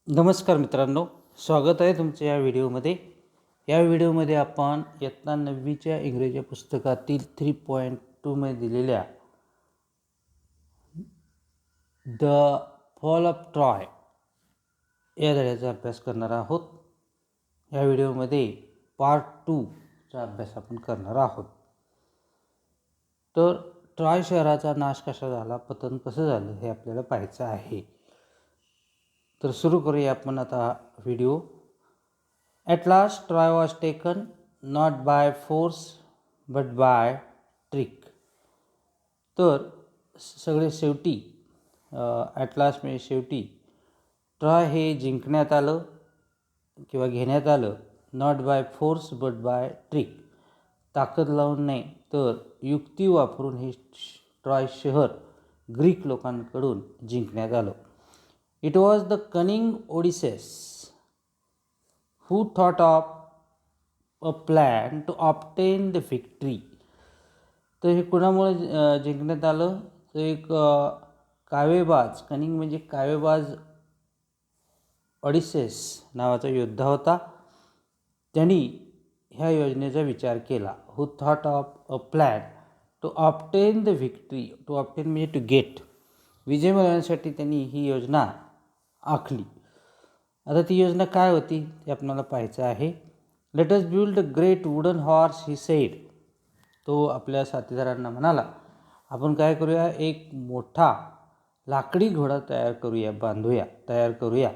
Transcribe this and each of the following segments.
नमस्कार मित्रांनो, स्वागत आहे तुमचं या व्हिडिओमध्ये. या व्हिडिओमध्ये आपण इयत्ता 9वीच्या इंग्रजी पुस्तकातील 3.2 मध्ये दिलेल्या द फॉल ऑफ ट्रॉय या धड्याचा अभ्यास करणार आहोत. या व्हिडिओमध्ये पार्ट 2 चा अभ्यास आपण करणार आहोत. तर ट्रॉय शहराचा नाश कसा झाला, पतन कसं झालं हे आपल्याला पाहायचं आहे. तर सुरू करूया आपण आता video. At last Troy was taken not by force but by trick. तर सगळे शेवटी ॲट लास्ट म्हणजे शेवटी ट्रॉय हे जिंकण्यात आलं किंवा घेण्यात आलं, not by force but by trick, ताकद लावून नाही तर युक्ती वापरून हे ट्रॉय शहर ग्रीक लोकांकडून जिंकण्यात आलं. It was the cunning Odysseus who thought of a plan to obtain the victory. तर हे कुणामुळे जिंकण्यात आलं, तर एक कावेबाज, कनिंग म्हणजे कावेबाज ऑडिसेस नावाचा योद्धा होता. त्यांनी ह्या योजनेचा विचार केला. who thought of a plan to obtain the victory. to obtain म्हणजे to get, विजय मिळवण्यासाठी त्यांनी ही योजना आखली. आता ती योजना काय होती ते आपल्याला पाहायचं आहे. Let us build a great wooden horse he said. तो आपल्या साथीदारांना म्हणाला, आपण काय करूया, एक मोठा लाकडी घोडा तयार करूया.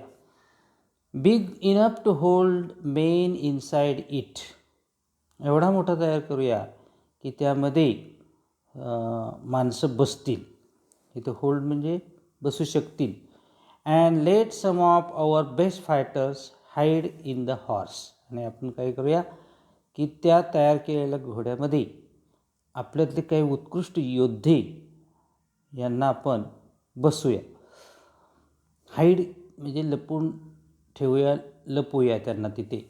Big enough to hold men inside it. एवढा मोठा तयार करूया की त्यामध्ये माणसं बसतील. इथं होल्ड म्हणजे बसू शकतील. And let some of our best fighters hide in the horse. आणि आपण काय करूया की त्या तयार केलेल्या घोड्यामध्ये आपल्यातले काही उत्कृष्ट योद्धे यांना आपण बसूया. हाईड म्हणजे लपवूया त्यांना तिथे.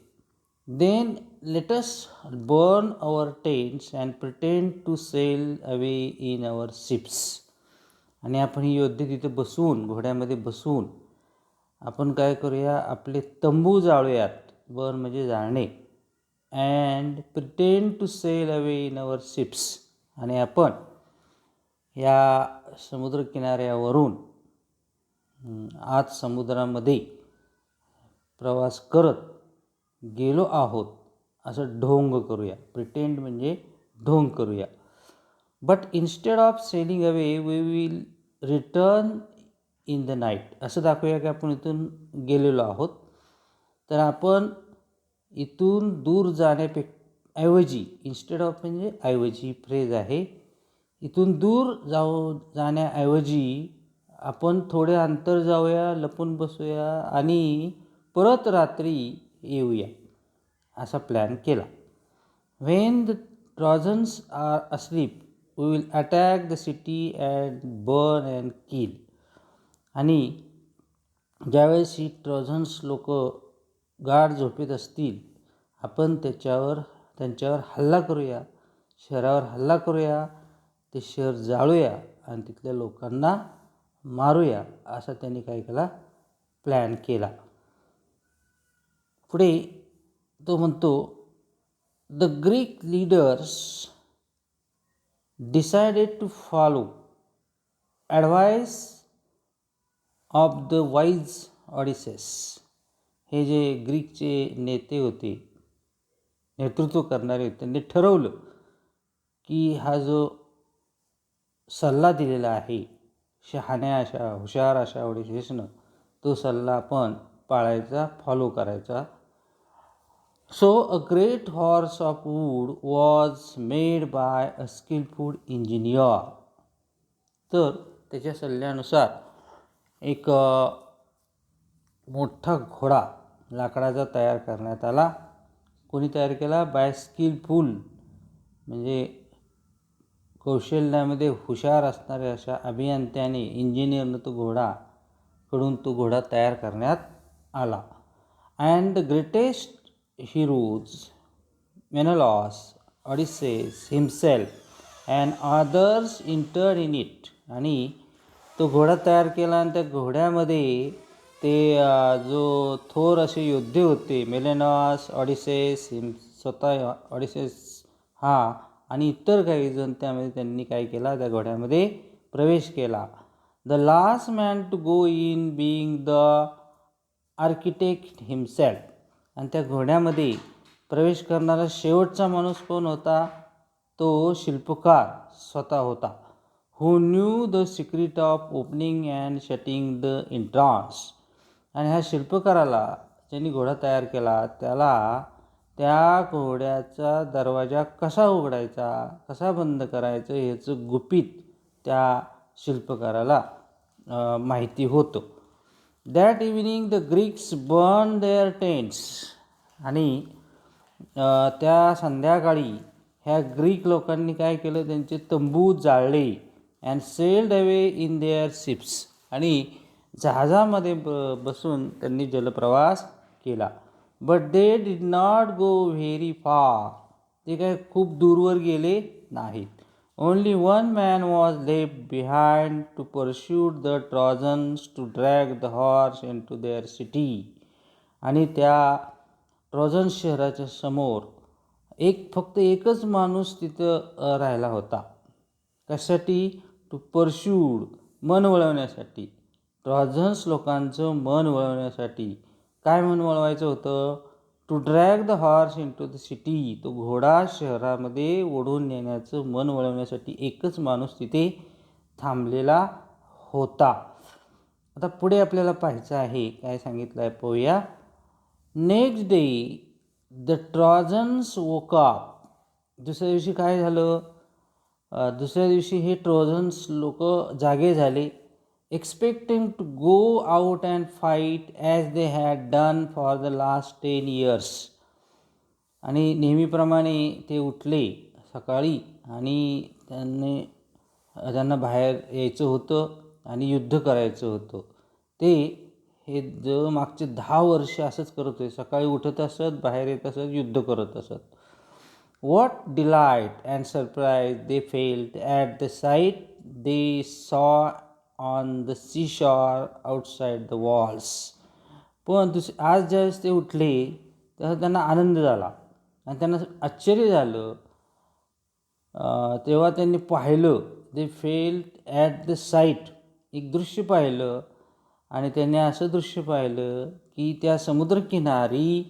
Then let us burn our tents and pretend to sail away in our ships. आणि आपण ही योद्धे तिथे बसून, घोड्यामध्ये बसून आपण काय करूया, आपले तंबू जाळूयात. बर्न म्हणजे जाळणे. And pretend to sail away in our ships. आणि आपण या समुद्रकिनाऱ्यावरून आज समुद्रामध्ये प्रवास करत गेलो आहोत असं ढोंग करूया. प्रिटेंड म्हणजे ढोंग करूया. But instead of sailing away we will return in the night. असं दाखवूया की आपण इथून गेलेलो आहोत, तर आपण इथून दूर जाण्याऐवजी, इन्स्टेड ऑफ म्हणजे ऐवजी फ्रेज आहे, इथून दूर जाण्याऐवजी आपण थोडे अंतर जाऊया, लपून बसूया आणि परत रात्री येऊया असा प्लॅन केला. When the Trojans are asleep we will attack the city and burn and kill. आणि ज्यावेळेस ही ट्रॉजन्स लोक गाढ झोपेत असतील, आपण त्यांच्यावर हल्ला करूया, शहरावर हल्ला करूया, ते शहर जाळूया आणि तिथल्या लोकांना मारूया असा त्यांनी काय केला, प्लॅन केला. पुढे तो म्हणतो, the Greek leaders decided to follow advice of the wise Odysseus. हे जे ग्रीकचे नेते होते, नेतृत्व करणारे होते, त्यांनी ठरवलं की हा जो सल्ला दिलेला आहे शहाण्या अशा, हुशार अशा ऑडिसेसनं, तो सल्ला आपण पाळायचा, फॉलो करायचा. So a great horse of wood was made by a skilful engineer. तर त्याच्या सल्ल्यानुसार एक मोठा घोडा लाकडाचा तयार करण्यात आला. कोणी तयार केला, बाय स्किलफुल म्हणजे कौशल्यामध्ये हुशार असणाऱ्या अशा अभियंत्याने, इंजिनियरनं तो घोडा तयार करण्यात आला. And the greatest heroes Menelaus, Odysseus himself and others entered in it. आणि तो घोडा तयार केला आणि त्या घोड्यामध्ये ते जो थोर असे योद्धे होते मेलेनॉस, ऑडिसेस, स्वतः ऑडिसेस हा आणि इतर काही जण त्यामध्ये त्यांनी काय केला, त्या घोड्यामध्ये प्रवेश केला. The last man to go in being the architect himself. आणि त्या घोड्यामध्ये प्रवेश करणारा शेवटचा माणूस कोण होता? तो शिल्पकार स्वतः होता. Who knew the secret of opening and shutting the entrance. आणि ह्या शिल्पकाराला, ज्यांनी घोडा तयार केला, त्याला त्या घोड्याचा दरवाजा कसा उघडायचा, कसा बंद करायचं ह्याचं गुपित त्या शिल्पकाराला माहिती होतं. That evening the Greeks burn their tents. आणि त्या संध्याकाळी ह्या ग्रीक लोकांनी काय केलं, त्यांचे तंबू जाळले. And sailed away in their ships. आणि जहाजामध्ये बसून त्यांनी जलप्रवास केला. But they did not go very far. ते काय खूप दूरवर गेले नाहीत. Only one man was left behind to pursue the Trojans to drag the horse into their city. आणि त्या ट्रॉजन्स शहराच्या समोर फक्त एकच माणूस तिथं राहिला होता. कशासाठी? टू परस्यूड, मन वळवण्यासाठी. ट्रॉजन्स लोकांचं मन वळवण्यासाठी. काय मन वळवायचं होतं? To drag the horse into the city. तो घोडा शहरामध्ये ओढून नेण्याचं मन वळवण्यासाठी एकच माणूस तिथे थांबलेला होता. आता पुढे आपल्याला पाहायचं आहे, काय सांगितलं आहे पाहूया. Next day the trojans woke up. दुसऱ्या दिवशी काय झालं? दुसऱ्या दिवशी हे ट्रॉजन्स लोक जागे झाले. Expecting to go out and fight as they had done for the last 10 years. आणि नेहमीप्रमाणे ते उठले सकाळी आणि त्यांना बाहेर यायचं होतं आणि युद्ध करायचं होतं. ते हे जो मागचे 10 वर्ष असंच करत होते. सकाळी उठत असत, बाहेर येत असत, युद्ध करत असत. What delight and surprise they felt at the sight they saw on the seashore outside the walls. पण आज ज्यावेळेस ते उठले तेव्हा त्यांना आनंद झाला आणि त्यांना आश्चर्य झालं. तेव्हा त्यांनी पाहिलं, they felt at the site, एक दृश्य पाहिलं. आणि त्यांनी असं दृश्य पाहिलं की त्या समुद्रकिनारी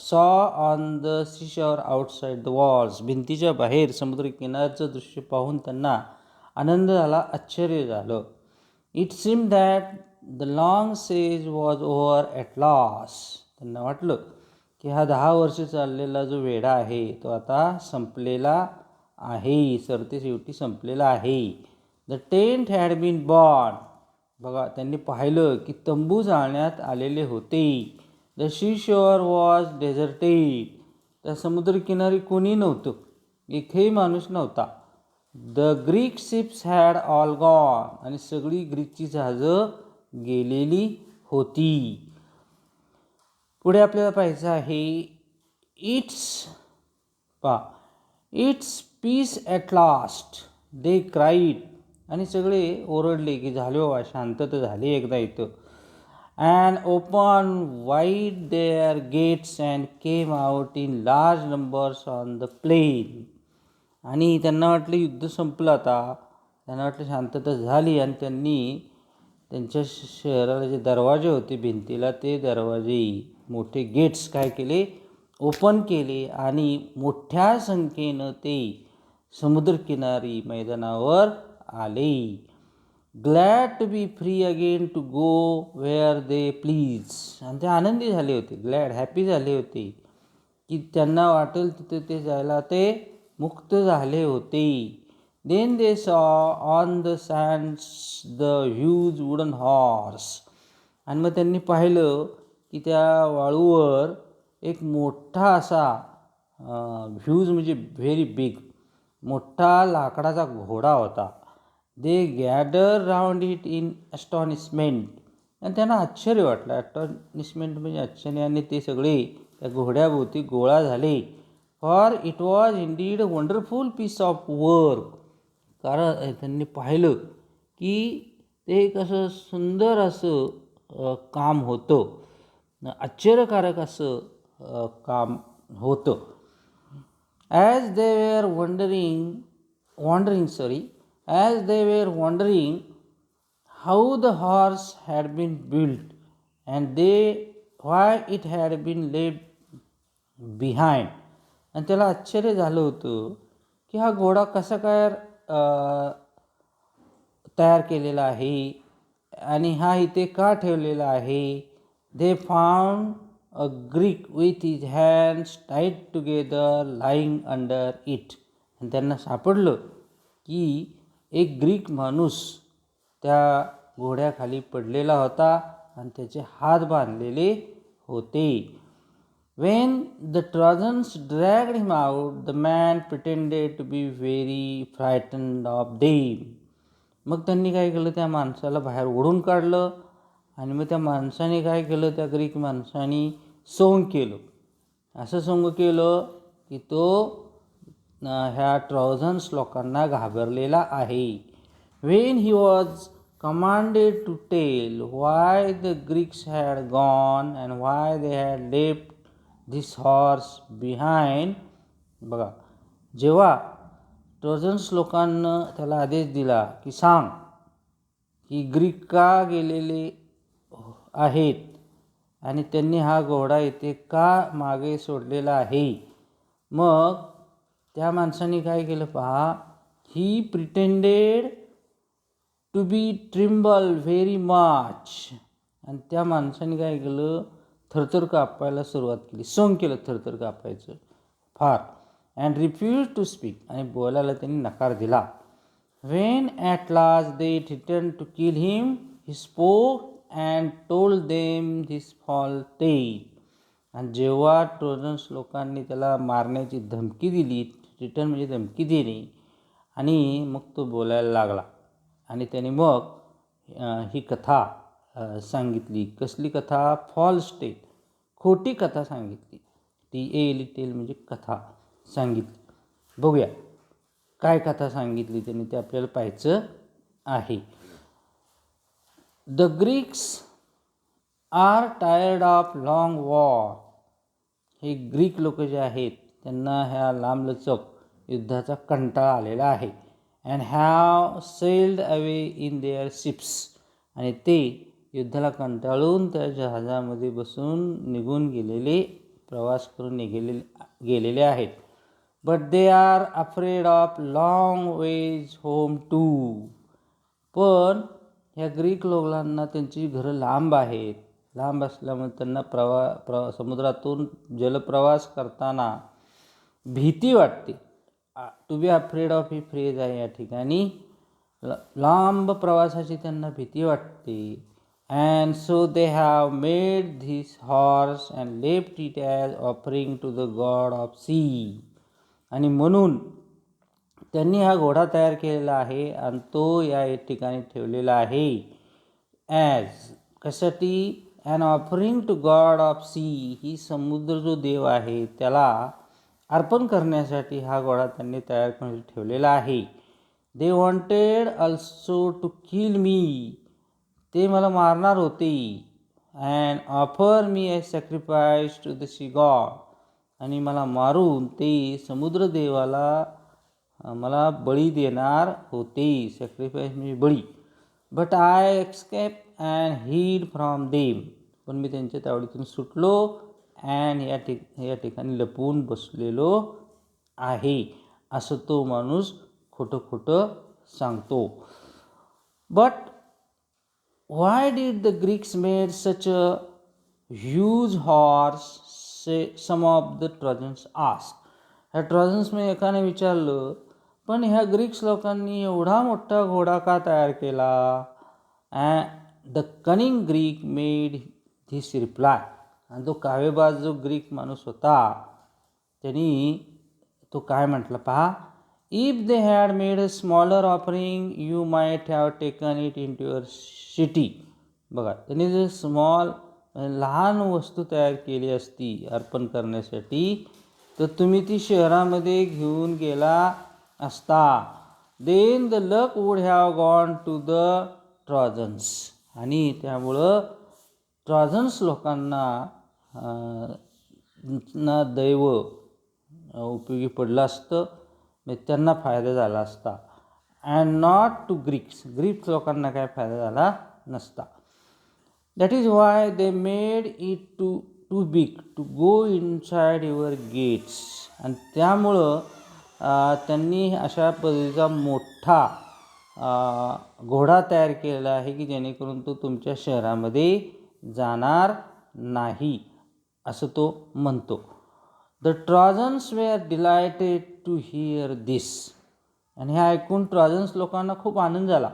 saw on the seashore outside the walls, भिंतीच्या बाहेर समुद्रकिनारचं दृश्य पाहून त्यांना आनंद झाला, आश्चर्य झालं. It seem that the long says was over at last. त्यांना वाटलं की हा 10 वर्ष चाललेला जो वेढा आहे तो आता संपलेला आहे, सरतेशेवटी संपलेला आहे. The tent had been burned. बघा, त्यांनी पाहिलं की तंबू जाळण्यात आलेले होते. The seashore was deserted. त्या समुद्रकिनारी कोणी नव्हतं, एकही माणूस नव्हता. The Greek ships had all gone. आणि सगळी ग्रीकची जहाजं गेलेली होती. पुढे आपल्याला पाहायचं आहे, it's peace at last they cried. आणि सगळे ओरडले की झाले बाबा, शांतता झाली एकदा इथं. And open wide their gates and came out in large numbers on the plain. आणि त्यांना वाटलं युद्ध संपलं आता, त्यांना वाटलं शांतता झाली. आणि त्यांनी त्यांच्या शहराला जे दरवाजे होते भिंतीला, ते दरवाजे, मोठे गेट्स काय केले, ओपन केले. आणि मोठ्या संख्येनं ते समुद्रकिनारी मैदानावर आले. Glad to be free again to go where they please. आणि ते आनंदी झाले होते, ग्लॅड, हॅपी झाले होते की त्यांना वाटेल तिथे ते जायला ते मुक्त झाले होते. Then they saw on the sands the huge wooden horse. आणि मग त्यांनी पाहिलं की त्या वाळूवर एक मोठा असा, ह्यूज म्हणजे व्हेरी बिग, मोठा लाकडाचा घोडा होता. दे गॅदर राऊंड इट इन ॲस्टॉनिशमेंट. आणि त्यांना आश्चर्य वाटलं, ॲस्टॉनिशमेंट म्हणजे आश्चर्य. आणि ते सगळे त्या घोड्याभोवती गोळा झाले. For it was indeed a wonderful piece of work. कारण त्यांनी पाहिलं की ते एक असं सुंदर असं काम होतं, आश्चर्यकारक असं काम होतं. As they were as they were wondering how the horse had been built and why it had been left behind, आणि त्याला आश्चर्य झालं होतं की हा घोडा कसा काय तयार केलेला आहे आणि हा इथे का ठेवलेला आहे. They found a Greek with his hands tied together lying under it, आणि त्यांना सापडलं की एक ग्रीक माणूस त्या घोड्याखाली पडलेला होता आणि त्याचे हात बांधलेले होते. When the Trojans dragged him out, the man pretended to be very frightened of them. मग त्यांनी काय केलं, त्या माणसाला बाहेर ओढून काढलं आणि मग त्या माणसाने काय केलं, त्या ग्रीक माणसाने सोंग केलं. असं सोंग केलं की तो ह्या ट्रॉजन्स लोकांना घाबरलेला आहे. When he was commanded to tell why the Greeks had gone and why they had left this horse behind, बघा, जेव्हा ट्रोजन्स लोकांना त्याला आदेश दिला की सांग की ग्रीक का गेलेले आहेत आणि त्यांनी हा घोडा इथे का मागे सोडलेला आहे, मग त्या माणसाने काय केलं पहा, he pretended to be tremble very much, आणि त्या माणसाने काय केलं, थरथर कापायला सुरुवात केली, सोंग केलं थरथर कापायचं फार, अँड रिफ्यूज टू स्पीक, आणि बोलायला त्यांनी नकार दिला. When at last they threatened to kill him, he spoke and told them this false tale. आणि जेव्हा ट्रोजन्स लोकांनी त्याला मारण्याची धमकी दिली, रिटर्न म्हणजे धमकी देणे, आणि मग तो बोलायला लागला आणि त्याने मग ही कथा सांगितली. कसली कथा? फॉल्स टेल, खोटी कथा सांगितली. टेल म्हणजे कथा सांगितली. बघूया काय कथा सांगितली त्यांनी, ते आपल्याला पाहायचं आहे. The Greeks are tired of long war. हे ग्रीक लोक जे आहेत त्यांना ह्या लांबलचक युद्धाचा कंटाळा आलेला आहे. And have sailed away in their ships, आणि ते युद्धाला कंटाळून त्या जहाजामध्ये बसून निघून गेलेले, प्रवास करून गेलेले आहेत. But they are afraid of long ways home too. पण ह्या ग्रीक लोकांना त्यांची घरं लांब आहेत. लांब असल्यामुळे त्यांना समुद्रातून जलप्रवास करताना भीती वाटते. टू बी अफ्रेड ऑफ ही फ्रेज आहे या ठिकाणी. लांब प्रवासाची त्यांना भीती वाटते. And so they have made this horse and left it as offering to the god of sea. आणि म्हणून त्यांनी हा घोडा तयार केलेला आहे आणि तो या ठिकाणी ठेवलेला आहे ॲज, कशासाठी? And offering to god of sea, ही समुद्र जो देव आहे त्याला अर्पण करण्यासाठी हा घोडा त्यांनी तयार करून ठेवलेला आहे. They wanted also to kill me, ते मला मारणार होते. And offer me as sacrifice to the sea god, आणि मला मारून ते समुद्रदेवाला मला बळी देणार होते. सॅक्रिफाईस म्हणजे बळी. But I escape and hid from them, पण मी त्यांच्या तावडीतून सुटलो अँड या ठिकाणी लपवून बसलेलो आहे, असं तो माणूस खोटं खोटं सांगतो. But why did the Greeks made such a huge horse? Some of the Trojans asked. ह्या ट्रॉजन्सने एकाने विचारलं, पण ह्या ग्रीक्स लोकांनी एवढा मोठा घोडा का तयार केला? द कनिंग ग्रीक मेड धिस रिप्लाय, आणि तो कावेबाज जो ग्रीक माणूस होता त्यांनी तो काय म्हटलं पहा. If they had made a smaller offering you might have taken it in to your city. बघा, त्यांनी जर लहान वस्तू तयार केली असती अर्पण करण्यासाठी, तर तुम्ही ती शहरामध्ये घेऊन गेला असता. Then the luck would have gone to the Trojans. आणि त्यामुळं ट्रॉजन्स लोकांना ना दैव उपयोगी पडलं असतं, म्हणजे त्यांना फायदा झाला असता. अँड नॉट टू ग्रीक्स लोकांना काय फायदा झाला नसता. That is why they made it too big to go inside your gates. आणि त्यामुळं त्यांनी अशा पद्धतीचा मोठा घोडा तयार केलेला आहे की जेणेकरून तो तुमच्या शहरामध्ये जाणार नाही, असं तो म्हणतो. The Trojans were delighted to hear this. आणि हे ऐकून ट्रॉजन्स लोकांना खूप आनंद झाला.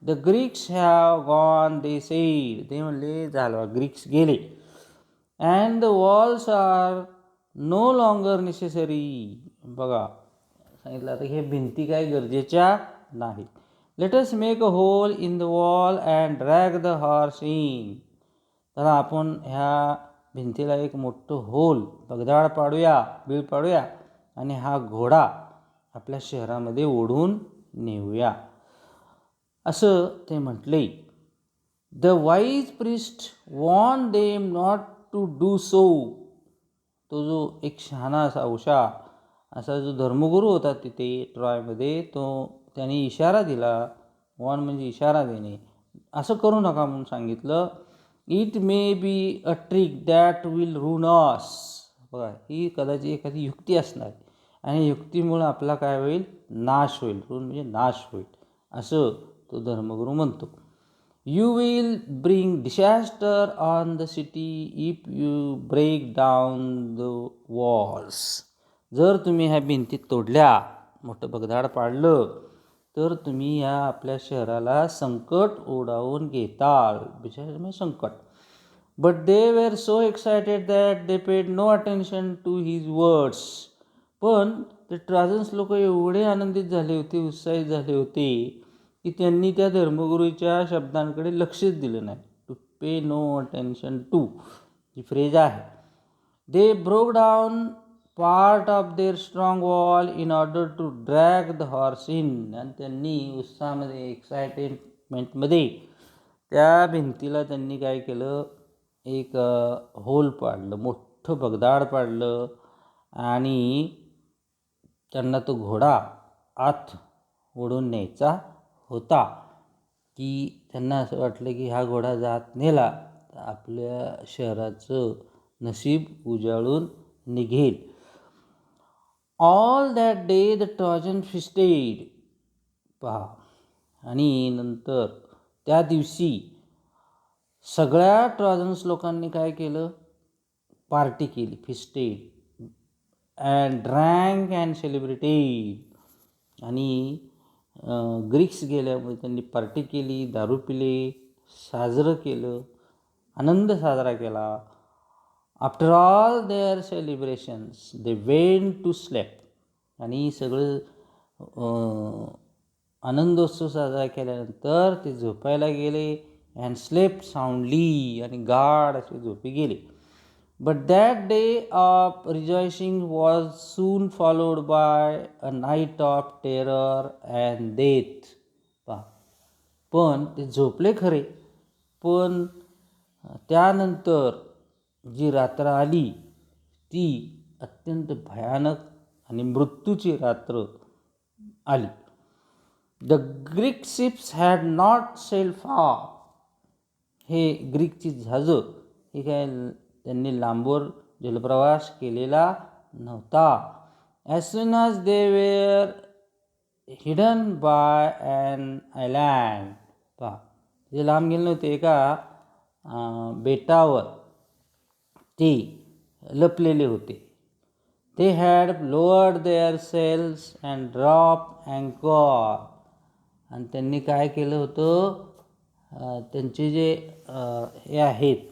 The Greeks have gone they said. ते म्हणले झालं, ग्रीक्स गेले. And the walls are no longer necessary. बघा सांगितलं आता हे भिंती काय गरजेच्या नाहीत. Let us make a hole in the wall and drag the horse in. तर आपण ह्या भिंतीला एक मोठं होल बगदाड बीळ पाडूया आणि हा घोडा आपल्या शहरामध्ये ओढून नेऊया, असं ते म्हटले. The wise priest warned them not to do so. तो जो एक शहाणा असा हुशार असा जो धर्मगुरू होता तिथे ट्रॉयमध्ये, तो त्याने इशारा दिला. वॉर्न म्हणजे इशारा देणे, असं करू नका म्हणून सांगितलं. It may be a trick that will ruin us. बघा ही कदाचित एखादी युक्ती असणार आणि युक्तीमुळं आपला काय होईल, नाश होईल. रून म्हणजे नाश होईल, असं तो धर्मगुरू म्हणतो. You will bring disaster on the city if you break down the walls. जर तुम्ही ह्या भिंती तोडल्या, मोठं बगदाड पाडलं, तर तुम्ही या आपल्या शहराला संकट ओढावून घेताल. म्हणजे संकट. But they were so excited that they paid no attention to his words. पण ते ट्रॉजन्स लोक एवढे आनंदित झाले होते, उत्साहित झाले होते की त्यांनी त्या धर्मगुरूच्या शब्दांकडे लक्षच दिलं नाही. To pay no attention to ही फ्रेज आहे. They broke down part of their strong wall in order to drag the horse in. आणि त्यांनी उत्साहामध्ये, एक्साइटमेंटमध्ये त्या भिंतीला त्यांनी काय केलं, एक होल पाडलं, मोठं बगदाड पाडलं आणि त्यांना तो घोडा आत ओढून न्यायचा होता. की त्यांना असं वाटलं की हा घोडा जात नेला तर आपल्या शहराचं नशीब उजाळून निघेल. All that day the Trojan fisted. पहा, आणि नंतर त्या दिवशी सगळ्या ट्रॉजन्स लोकांनी काय केलं, पार्टी केली, fisted and drank and celebrated. आणि ग्रीक्स गेल्यामुळे त्यांनी पार्टी केली, दारू पिले, साजरं केलं, आनंद साजरा केला. After all their celebrations they went to sleep. आणि सगळं आनंदोत्सव साजरा केल्यानंतर ते झोपायला गेले. And slept soundly. आणि गाढ असे झोपी गेले. But that day of rejoicing was soon followed by a night of terror and death. पण ते झोपले खरे, पण त्यानंतर जी रात्र आली ती अत्यंत भयानक आणि मृत्यूची रात्र आली. The Greek ships had not sail far. हे ग्रीकची जहाजं हे काय त्यांनी लांबवर जलप्रवास केलेला नव्हता. As soon as they were hidden by an island. पहा, जे लांब गेले नव्हते, एका बेटावर ते लपलेले होते. They had lowered their sails and drop अँकर. आणि त्यांनी काय केलं होतं, त्यांचे जे हे आहेत,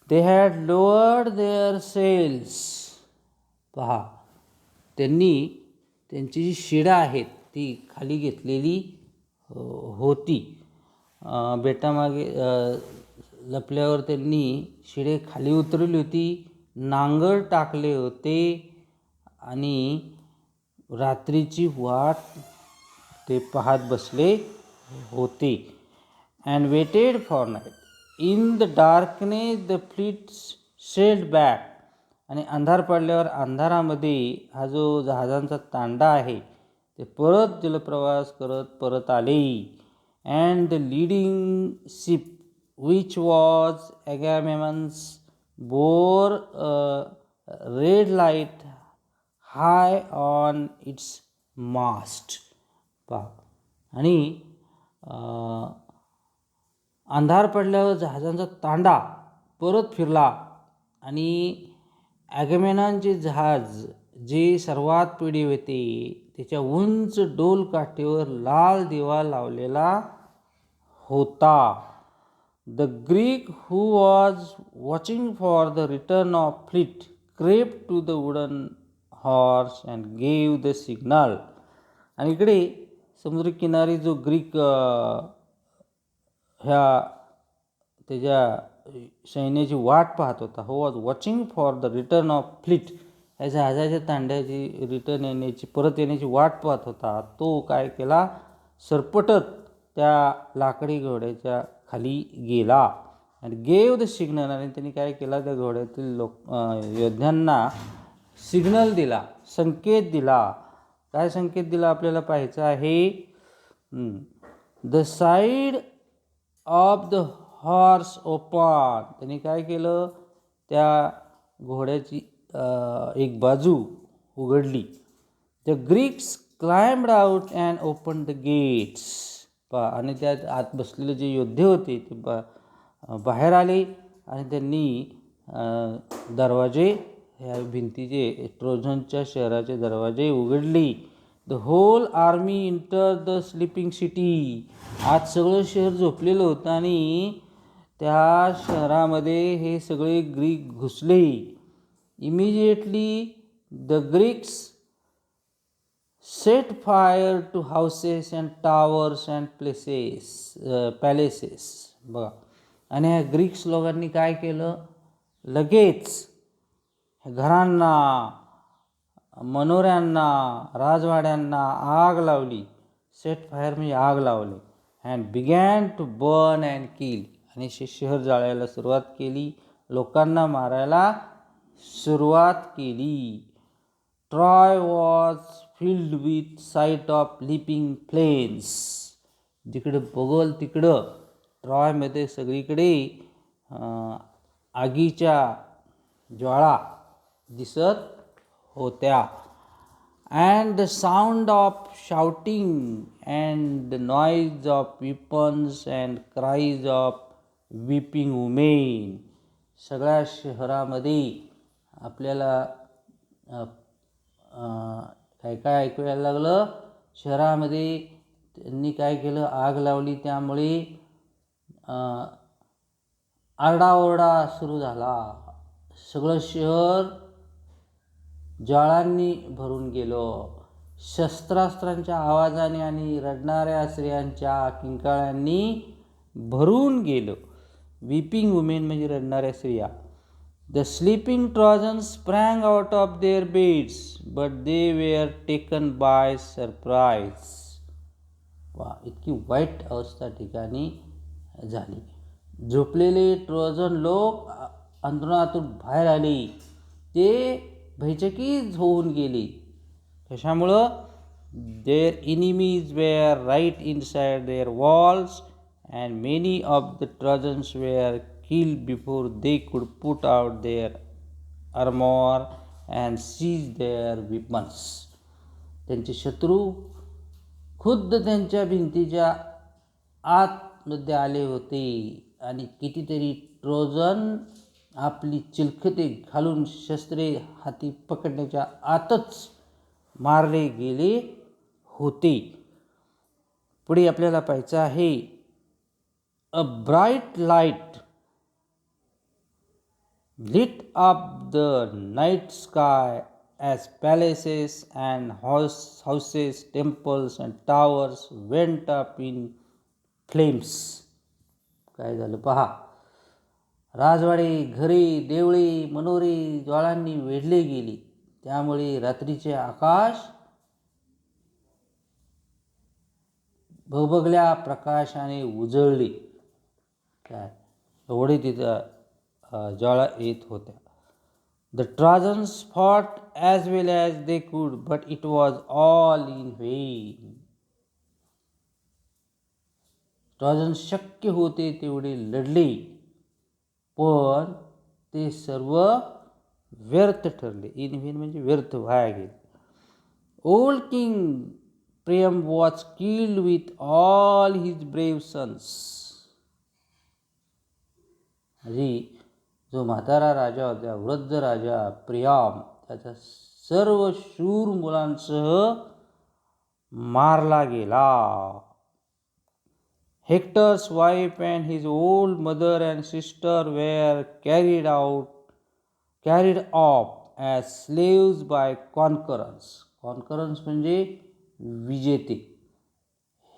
they had lowered their sails. पहा, त्यांनी त्यांची जी शिडा आहेत ती खाली घेतलेली होती. बेटामागे लपल्यावर त्यांनी शिडे खाली उतरवली होती, नांगर टाकले होते आणि रात्रीची वाट ते पाहत बसले होते. and waited for night. In the darkness the fleet sailed back. आणि अंधार पडल्यावर अंधारामध्ये हा जो जहाजांचा तांडा आहे ते परत जलप्रवास करत परत आले. and the leading ship which was Agamemnon's bore a red light high on its mast. पहा आणि अंधार पडल्यावर जहाजांचा तांडा परत फिरला आणि ॲगमेमनॉनचे जहाज जे सर्वात पुढे होते त्याच्या उंच डोल काठीवर लाल दिवा लावलेला होता. The Greek who was watching for the return of fleet crept to the wooden horse and gave the signal. आणि इकडे समुद्रकिनारी जो ग्रीक ह्या त्याच्या सैन्याची वाट पाहत होता, हू was watching for the return of fleet, या जहाजाच्या तांड्याची रिटर्न येण्याची परत येण्याची वाट पाहत होता, तो काय केला, सरपटत त्या लाकडी घोड्याच्या खाली गेला आणि गेव द सिग्नल. आणि त्यांनी काय केला, त्या घोड्यातील योद्ध्यांना सिग्नल दिला, संकेत दिला. काय संकेत दिला आपल्याला पाहायचं आहे. The side of the horse open. त्यांनी काय केलं, त्या घोड्याची एक बाजू उघडली. The Greeks climbed out and open the gates. आणि त्यात आत बसलेले जे योद्धे होते ते बाहेर आले आणि त्यांनी दरवाजे, ह्या भिंतीचे, ट्रोजनच्या शहराचे दरवाजे उघडले. The whole army enter the sleeping city. आज सगळं शहर झोपलेलं होतं आणि त्या शहरामध्ये हे सगळे ग्रीक घुसले. Immediately the Greeks set fire to houses and towers and palaces. बघा, आणि ह्या ग्रीक्स लोकांनी काय केलं, लगेच घरांना, मनोऱ्यांना, राजवाड्यांना आग लावली. सेट फायर म्हणजे आग लावली. And began to burn and kill. आणि शहर जाळायला सुरुवात केली, लोकांना मारायला सुरुवात केली. Troy was filled with sight of leaping flames. जिकडे बघल तिकडं ट्रॉयमध्ये सगळीकडे आगीच्या ज्वाळा दिसत होत्या. And the sound of shouting and the noise of weapons and cries of weeping women. सगळ्या शहरामध्ये आपल्याला काय काय ऐकू यायला लागलं. शहरामध्ये त्यांनी काय केलं, आग लावली, त्यामुळे आरडाओरडा सुरू झाला. सगळं शहर ज्वाळांनी भरून गेलं. शस्त्रास्त्रांच्या आवाजाने आणि रडणाऱ्या स्त्रियांच्या किंकाळ्यांनी भरून गेलं. वीपिंग वुमेन म्हणजे रडणाऱ्या स्त्रिया. The sleeping Trojans sprang out of their beds but they were taken by surprise. वा, इतकी वाईट अवस्था ठिकाणी झाली. झोपलेले ट्रोजन लोक अंतरुणातून बाहेर आले. ते भयचकित होऊन गेले. कशामुळं, their enemies were right inside their walls and many of the Trojans were killed before they could put out their armour and seize their weapons. त्यांचे शत्रू खुद्द त्यांच्या भिंतीच्या आतमध्ये आले होते आणि कितीतरी ट्रोजन आपली चिलखते घालून शस्त्रे हाती पकडण्याच्या आतच मारले गेले होते. पुढे आपल्याला पाहायचं आहे. A bright light lit up the night sky as palaces and houses, temples and towers went up in flames. काय झालं पहा, राजवाडे, घरे, देवळे, मनोरे ज्वाळांनी वेढले गेली. त्यामुळे रात्रीचे आकाश भगभगल्या प्रकाशाने उजळले. काय एवढे तिथं ज्वाळा येत होत्या. The Trojans fought as well as they could, but it was all in vain. Trojan शक्य होते तेवढे लढले, पण ते सर्व व्यर्थ ठरले. इन व्हेन म्हणजे व्यर्थ, वाया गेले. Old king Priam was killed with all his brave sons. म्हणजे जो म्हातारा राजा होता, वृद्ध राजा प्रियाम, त्याच्या सर्व शूर मुलांसह मारला गेला. Hector's wife and his old mother and sister were carried off as slaves by conquerors. Conquerors म्हणजे विजेते.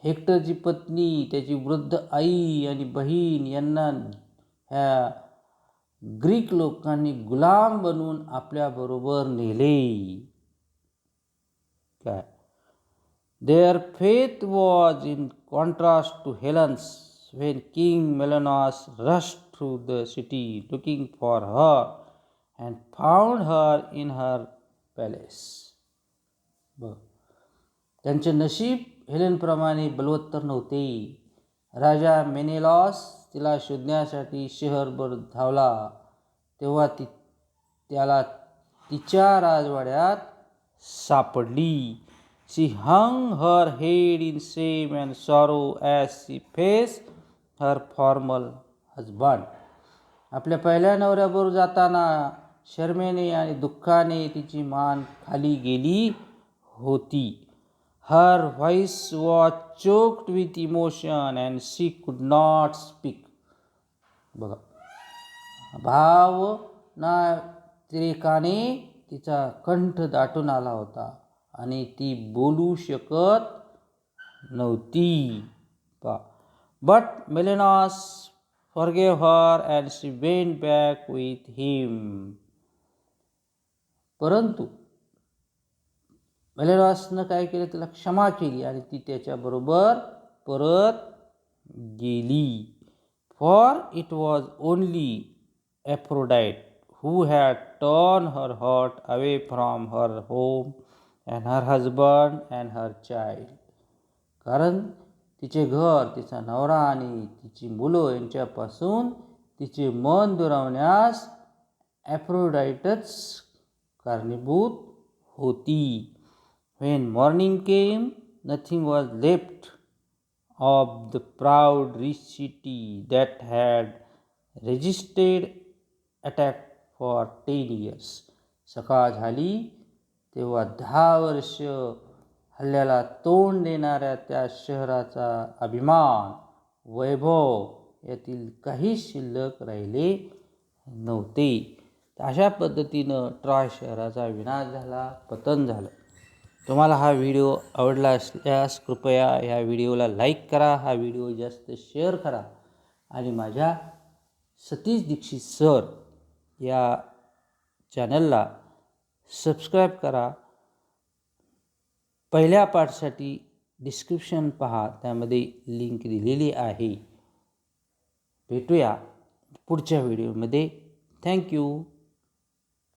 हेक्टरची पत्नी, त्याची वृद्ध आई आणि बहीण यांना ह्या ग्रीक लोकांनी गुलाम बनवून आपल्याबरोबर नेले. काय Their fate was in contrast to Helen's when King Menelaus rushed through the city looking for her and found her in her palace. त्यांचे नशीब हेलेनप्रमाणे बलवत्तर नव्हते. राजा मेनेलॉस तिला शोधण्यासाठी शहरभर धावला, तेव्हा त्याला तिच्या राजवाड्यात सापडली. She hung her head in shame and sorrow as she faced her former husband. आपल्या पहिल्या नवऱ्याबरोबर जाताना शर्मेने आणि दुःखाने तिची मान खाली गेली होती. Her voice was choked with emotion and she could not speak. बघा, भावना तिरेकाने तिचा कंठ दाटून आला होता आणि ती बोलू शकत नव्हती. But Menelaus forgave her and she went back with him. परंतु मेलेनॉसनं काय केलं, तिला क्षमा केली आणि ती त्याच्याबरोबर परत गेली. For it was only Aphrodite who had torn her heart away from her home and her husband and her child. कारण तिचे घर, तिचा नवरा आणि तिची मुलं यांच्यापासून तिचे मन दुरावण्यास ॲफ्रोडाइटच कारणीभूत होती. When morning came, nothing was left of the proud rich city that had resisted attack for 10 years. सकाळ झाली तेव्हा 10 वर्ष हल्ल्याला तोंड देणाऱ्या त्या शहराचा अभिमान, वैभव यातील काही शिल्लक राहिले नव्हते. अशा पद्धतीनं ट्रॉय शहराचा विनाश झाला, पतन झालं. तुम्हाला हा व्हिडिओ आवडला असल्यास कृपया ह्या व्हिडिओला लाईक करा, हा व्हिडिओ जास्त शेअर करा आणि माझ्या सतीश दीक्षित सर या चॅनलला सबस्क्राईब करा. पहिल्या पार्टसाठी डिस्क्रिप्शन पहा, त्यामध्ये लिंक दिलेली आहे. भेटूया पुढच्या व्हिडिओमध्ये. थँक्यू.